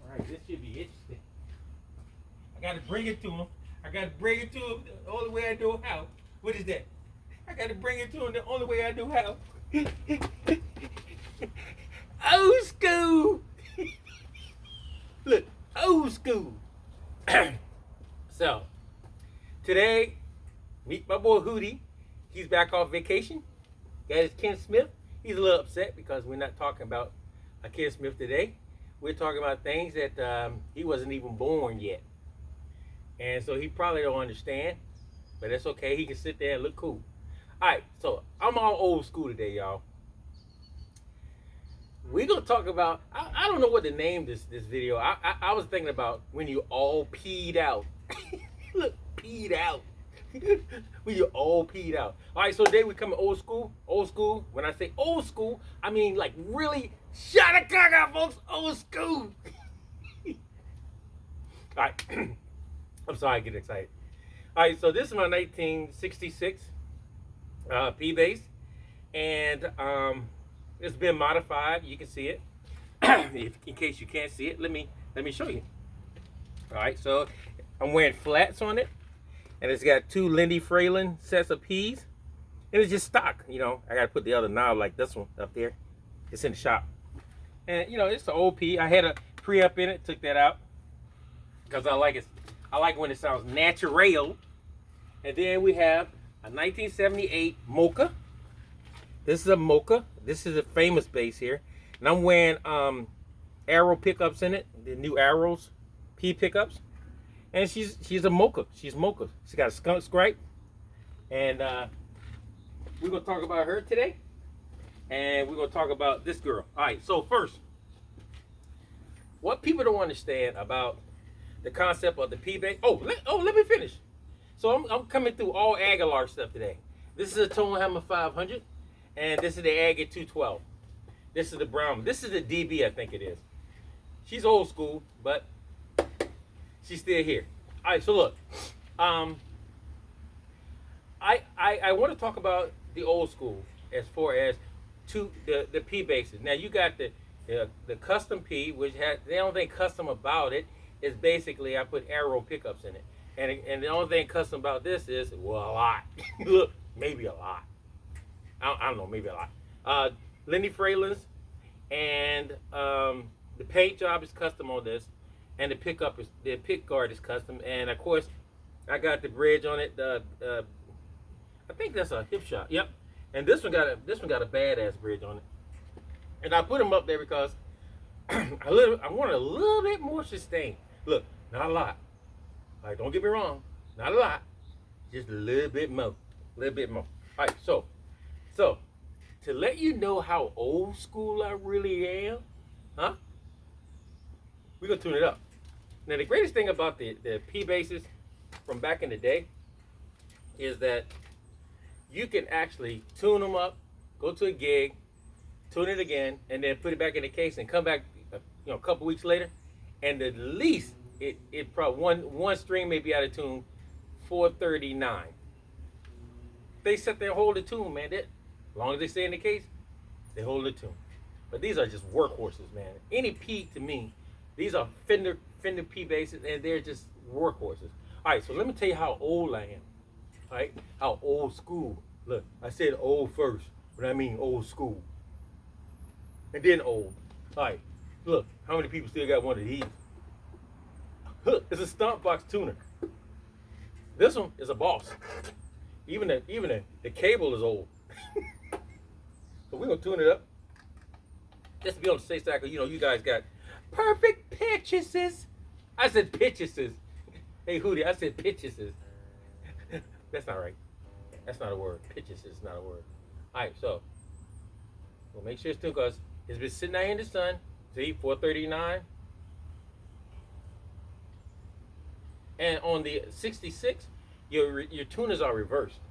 Alright, this should be interesting. I gotta bring it to him. I gotta bring it to him the only way I know how. What is that? I gotta bring it to him the only way I know how. Old school! Look, old school. So, today, meet my boy Hootie. He's back off vacation. Got his Ken Smith. He's a little upset because we're not talking about a Ken Smith today. We're talking about things that he wasn't even born yet. And so he probably don't understand, but that's okay. He can sit there and look cool. All right, so I'm all old school today, y'all. We're going to talk about, I don't know what to name this video. I was thinking about when you all peed out. Look, peed out. When you all peed out. All right, so today we come old school. Old school. When I say old school, I mean like really shut the cock out, folks. Old school. All right. I'm sorry, I get excited. All right, so this is my 1966 P-Bass. And it's been modified. You can see it. In case you can't see it, let me show you. All right, so I'm wearing flats on it. And it's got two lindy fralin sets of P's. And it's just stock, you know. I got to put the other knob like this one up there. It's in the shop. And, you know, it's an old P. I had a pre-up in it, took that out. Because I like it. I like when it sounds natural. And then we have a 1978 Mocha. This is a Mocha. This is a famous bass here. And I'm wearing arrow pickups in it. The new arrows, P pickups. And she's a Mocha. She's Mocha. She got a skunk stripe. And we're going to talk about her today. And we're going to talk about this girl. All right, so first, what people don't understand about the concept of the P-Bass. Let me finish. So I'm coming through all Aguilar stuff today. This is a Tone Hammer 500. And this is the Agate 212. This is the Brown. This is the DB, I think it is. She's old school, but she's still here. All right, so look, I want to talk about the old school as far as the P basses. Now you got the custom P, which has the only thing custom about it is basically I put arrow pickups in it, and the only thing custom about this is a lot. Look, maybe a lot. I don't know, maybe a lot. Lindy fralins, and the paint job is custom on this. And the pick guard is custom, and of course, I got the bridge on it. I think that's a hipsho. Yep. And this one got a badass bridge on it. And I put them up there because I want a little bit more sustain. Look, not a lot. All right, don't get me wrong, not a lot, just a little bit more, a little bit more. All right, so to let you know how old school I really am, huh? We're gonna tune it up. Now, the greatest thing about the P basses from back in the day is that you can actually tune them up, go to a gig, tune it again, and then put it back in the case and come back, a couple weeks later, and at least it probably one string may be out of tune 439. They sit there and hold the tune, man. As long as they stay in the case, they hold the tune. But these are just workhorses, man. Any P to me, these are Fender P basses, and they're just workhorses. All right, so let me tell you how old I am. All right, how old school. Look, I said old first, but I mean old school. And then old. All right, look, how many people still got one of these? Look, it's a stomp box tuner. This one is a boss. Even the cable is old. So we're gonna tune it up. Just to be on the safe side, 'cause you guys got perfect pitches. I said pitches. Hey Hootie, I said pitches. That's not right. That's not a word. Pitches is not a word. All right, so we'll make sure it's tuned because it's been sitting out here in the sun. See, 439. And on the 66, your tuners are reversed.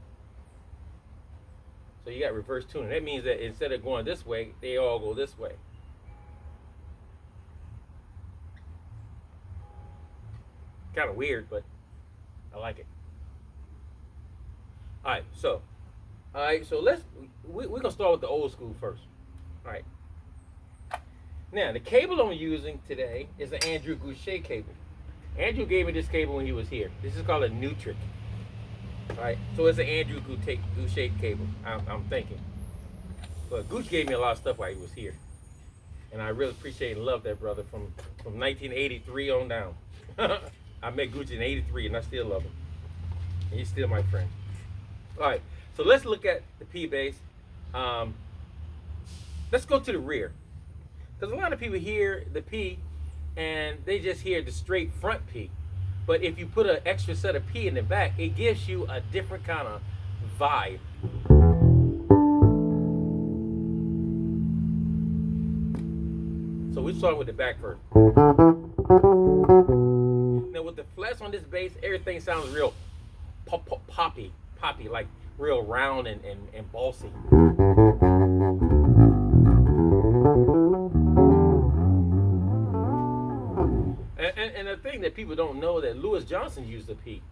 So you got reverse tuning. That means that instead of going this way, they all go this way. Kind of weird, but I like it. All right, so we're gonna start with the old school first. All right. Now, the cable I'm using today is an Andrew Goucher cable. Andrew gave me this cable when he was here. This is called a Nutric. Right? So it's an Andrew Goucher cable, I'm thinking. But Gooch gave me a lot of stuff while he was here. And I really appreciate and love that brother from 1983 on down. I met Gooch in 83 and I still love him. And he's still my friend. All right, so let's look at the P bass. Let's go to the rear. Because a lot of people hear the P and they just hear the straight front P. But if you put an extra set of P in the back, it gives you a different kind of vibe. So we start with the back first. Now with the flats on this bass, everything sounds real poppy, like real round and bossy. And the thing that people don't know that Louis Johnson used a P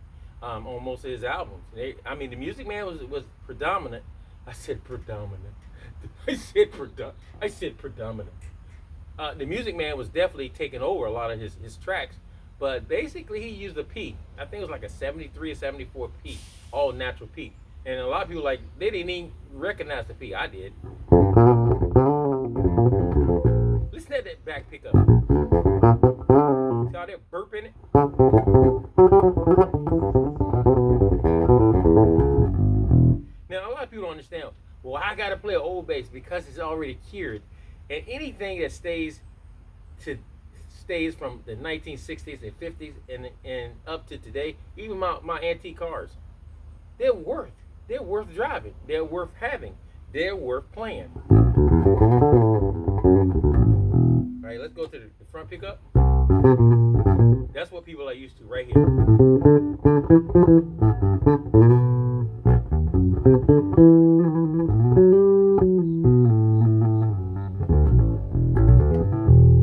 on most of his albums. I mean, the Music Man was predominant. I said predominant. I said predominant. The Music Man was definitely taking over a lot of his tracks, but basically he used a P. I think it was like a 73 or 74 P, all natural P. And a lot of people they didn't even recognize the P. I did. Listen to that back pickup. See how they're burping it? Now a lot of people don't understand. Well, I gotta play an old bass because it's already cured. And anything that stays from the 1960s and 50s and up to today, even my antique cars, they're worth driving. They're worth having. They're worth playing. All right, let's go to the front pickup. That's what people are used to right here. You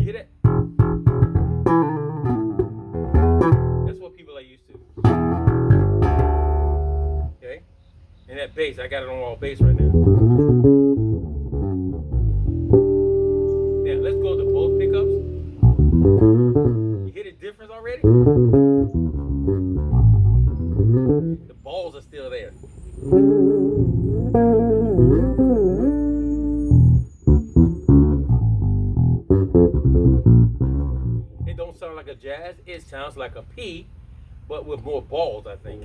hear that? That's what people are used to. Okay? And that bass, I got it on all bass right now. Now, let's go to both pickups. You hear the difference already? The balls are still there. It don't sound like a jazz, it sounds like a P, but with more balls, I think.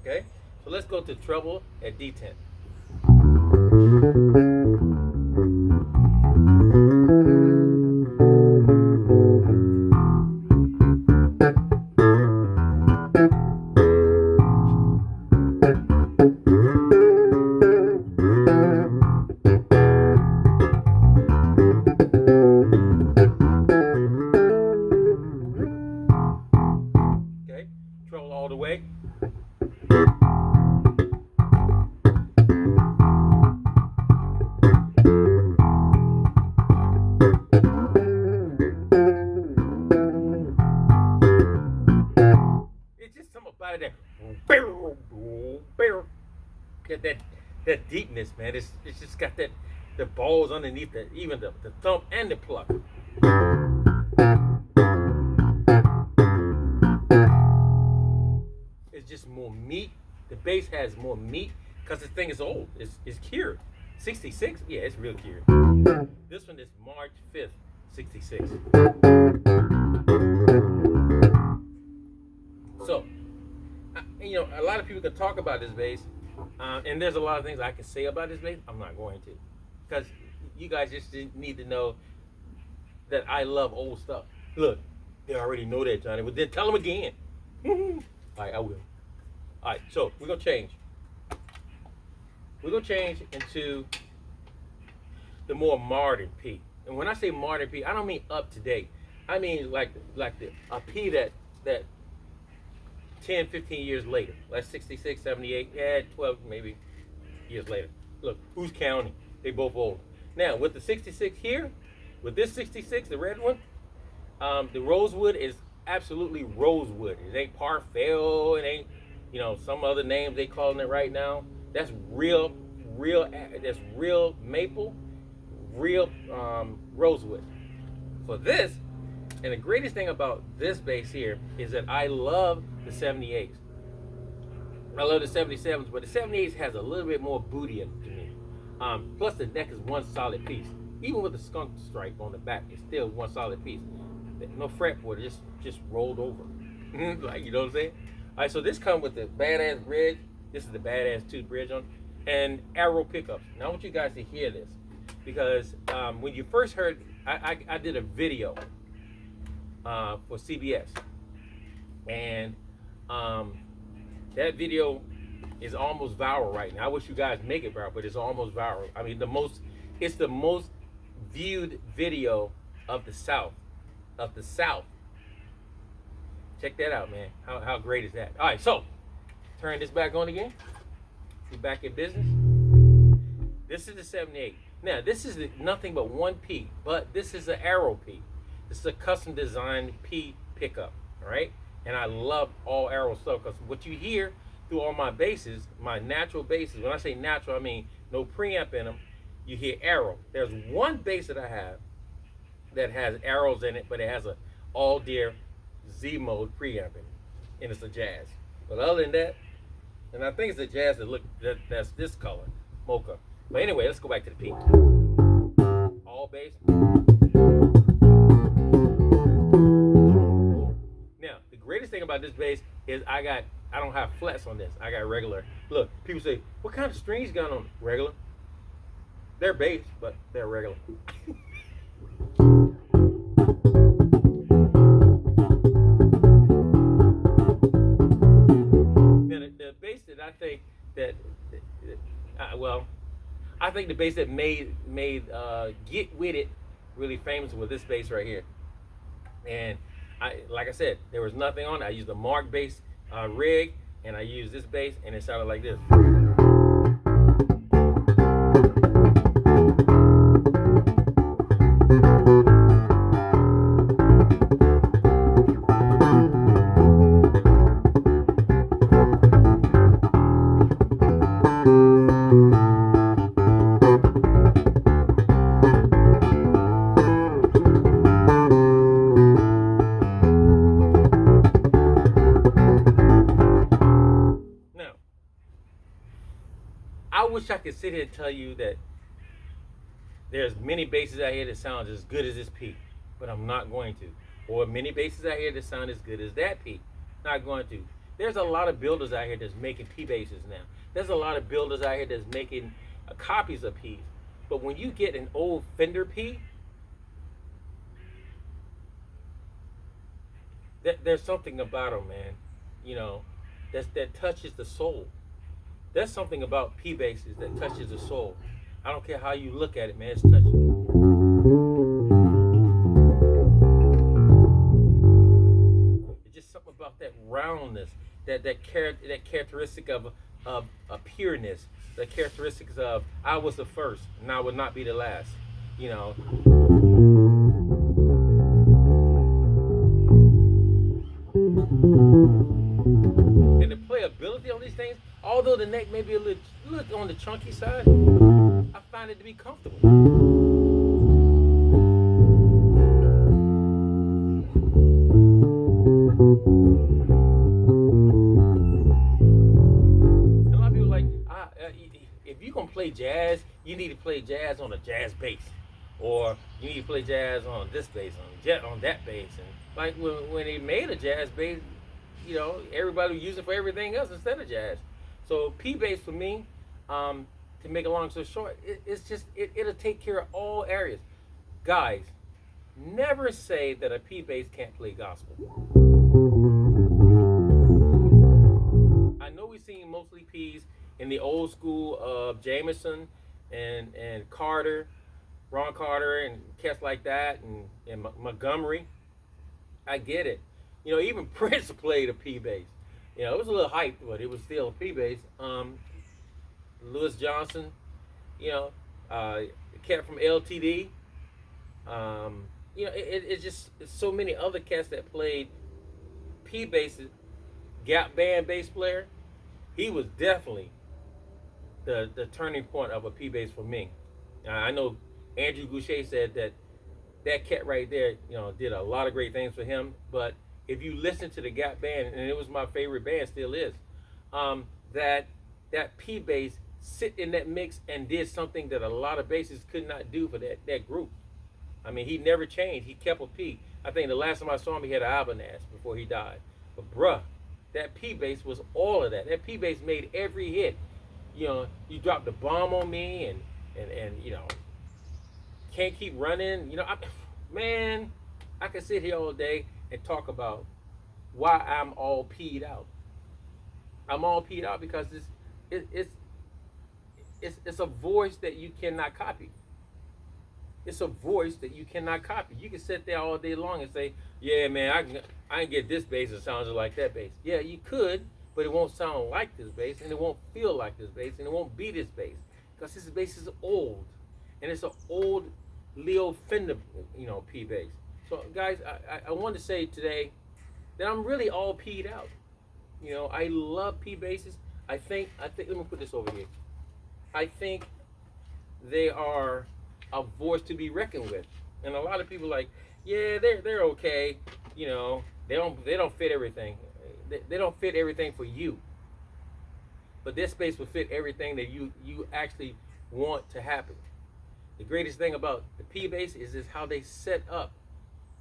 Okay, so let's go to treble at D10. Okay, treble all the way. That deepness, man. It's just got the balls underneath even the thump and the pluck. It's just more meat. The bass has more meat because this thing is old. It's cured. 66? Yeah, it's real cured. This one is March 5th, 66. So, a lot of people can talk about this bass, and there's a lot of things I can say about this bass. I'm not going to, because you guys just need to know that I love old stuff. Look, they already know that, Johnny, but then tell them again. All right, I will. All right, so we're gonna change. We're gonna change into the more modern P. And when I say modern P, I don't mean up to date. I mean like a P that 10, 15 years later, like 66, 78, 12 maybe years later. Look, who's counting? They both old. Now, with the 66 here, with this 66, the red one, the rosewood is absolutely rosewood. It ain't Parfait, it ain't, some other names they calling it right now. That's real real maple, real rosewood. For this, and the greatest thing about this bass here is that I love the 78s. I love the 77s, but the 78s has a little bit more booty in it to me. Plus the neck is one solid piece. Even with the skunk stripe on the back, it's still one solid piece. No fretboard, just rolled over. Like, you know what I'm saying? All right, so this comes with the badass bridge. This is the badass tooth bridge on, and arrow pickups. Now I want you guys to hear this, because when you first heard, I did a video for CBS, and that video is almost viral right now. I wish you guys make it viral, but it's almost viral. I mean, it's the most viewed video of the South. Check that out, man. How great is that? All right, so turn this back on again. We back in business. This is the 78. Now, this is nothing but one P, but this is an arrow P. This is a custom designed P pickup, all right? And I love all arrow stuff, because what you hear through all my basses, my natural basses, when I say natural, I mean no preamp in them, you hear arrow. There's one bass that I have that has arrows in it, but it has a all deer Z mode preamp in it, and it's a jazz. But other than that, and I think it's a jazz that's this color, Mocha. But anyway, let's go back to the P. All bass. Now, the greatest thing about this bass is I don't have flats on this. I got regular. Look, people say, what kind of strings you got on? Regular. They're bass, but they're regular. Now, the bass that I think that, I think the bass that made Get With It really famous with this bass right here. And like I said, there was nothing on it. I used a Mark bass rig, and I used this bass, and it sounded like this. I wish I could sit here and tell you that there's many basses out here that sound as good as this P, but I'm not going to. Or many basses out here that sound as good as that P, not going to. There's a lot of builders out here that's making P basses now. There's a lot of builders out here that's making copies of P's. But when you get an old Fender P, there's something about them, man. You know, that touches the soul. There's something about P basses that touches the soul. I don't care how you look at it, man. It's touching. It's just something about that roundness, that characteristic of a pureness, the characteristics of I was the first and I would not be the last. You know. And the playability on these things, although the neck may be a little on the chunky side, I find it to be comfortable. And a lot of people are like, if you're gonna play jazz, you need to play jazz on a jazz bass, or you need to play jazz on this bass, on that bass. And like when they made a jazz bass, you know, everybody would use it for everything else instead of jazz. So P bass for me, to make a long story short, it'll take care of all areas. Guys, never say that a P bass can't play gospel. I know we've seen mostly P's in the old school of Jameson and Carter, Ron Carter, and cats like that, and Montgomery. I get it. You know, even Prince played a P bass. You know, it was a little hyped, but it was still a P bass. Louis Johnson, you know, cat from LTD. You know, it's just so many other cats that played P basses. Gap Band bass player, he was definitely the turning point of a P bass for me. I know Andrew Goucher said that that cat right there, did a lot of great things for him. But if you listen to the Gap Band, and it was my favorite band, still is, um, that that P bass sit in that mix and did something that a lot of basses could not do for that group. I mean, he never changed. He kept a P. I think the last time I saw him, he had an Ibanez before he died. But bruh, that P bass was all of that. That P bass made every hit. You dropped the bomb on me, and can't keep running. Man, I could sit here all day and talk about why I'm all peed out. I'm all peed out because it's a voice that you cannot copy. It's a voice that you cannot copy. You can sit there all day long and say, "Yeah, man, I can get this bass that sounds like that bass." Yeah, you could, but it won't sound like this bass, and it won't feel like this bass, and it won't be this bass because this bass is old, and it's an old Leo Fender, P bass. So, guys, I want to say today that I'm really all peed out. I love P basses. I think. Let me put this over here. I think they are a voice to be reckoned with. And a lot of people like, yeah, they're okay. They don't fit everything. They don't fit everything for you. But this space will fit everything that you actually want to happen. The greatest thing about the P bass is how they set up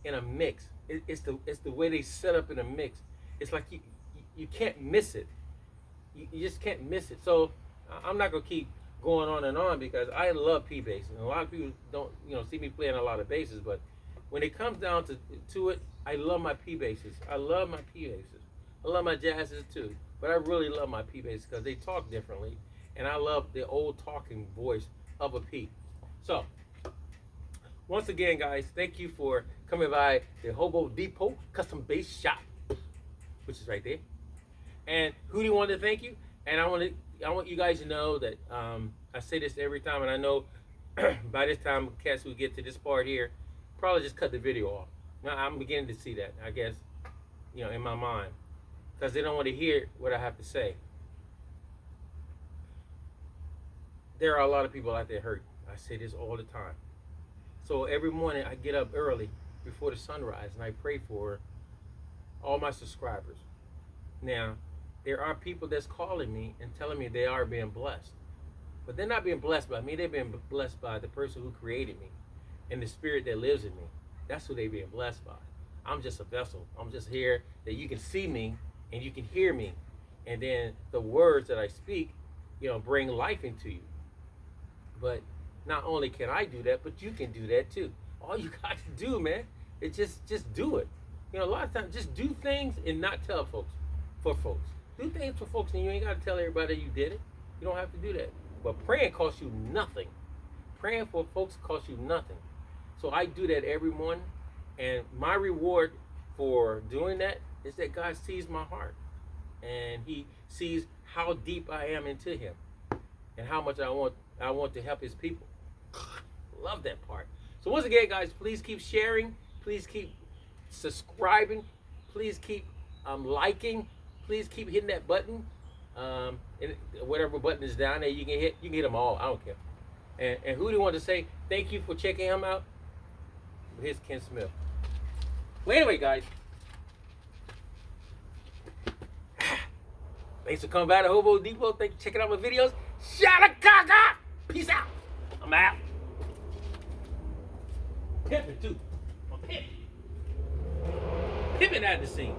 in a mix. It's the way they set up in a mix. It's like you can't miss it. You just can't miss it. So I'm not gonna keep going on because I love P bass, and a lot of people don't see me playing a lot of basses, but when it comes down to it, I love my P basses. I love my P basses. I love my jazzes too, but I really love my P basses because they talk differently, and I love the old talking voice of a P. So once again, guys, thank you for coming by the Hobo Depot Custom Bass Shop, which is right there. And Hootie wanted to thank you, and I want you guys to know that I say this every time, and I know by this time cats who get to this part here probably just cut the video off. Now I'm beginning to see that, I guess, in my mind, because they don't want to hear what I have to say. There are a lot of people out there hurt. I say this all the time. So every morning I get up early before the sunrise and I pray for all my subscribers. Now, there are people that's calling me and telling me they are being blessed. But they're not being blessed by me. They're being blessed by the person who created me and the spirit that lives in me. That's who they're being blessed by. I'm just a vessel. I'm just here that you can see me and you can hear me. And then the words that I speak, bring life into you. But not only can I do that, but you can do that too. All you got to do, man, is just do it. A lot of times, just do things and not tell folks. For folks, do things for folks, and you ain't got to tell everybody you did it. You don't have to do that. But praying costs you nothing. Praying for folks costs you nothing. So I do that every morning, and my reward for doing that is that God sees my heart, and He sees how deep I am into Him, and how much I want to help His people. Love that part. So once again, guys, please keep sharing. Please keep subscribing. Please keep liking. Please keep hitting that button. And whatever button is down there, you can hit them all. I don't care. And Hootie wanted to say thank you for checking him out. Here's Ken Smith. Well, anyway, guys, thanks for coming by to Hobo Depot. Thank you for checking out my videos. Shadakaka! Peace out. I'm out. Pimpin' too. I'm pimpin'. Pimpin' out the scene.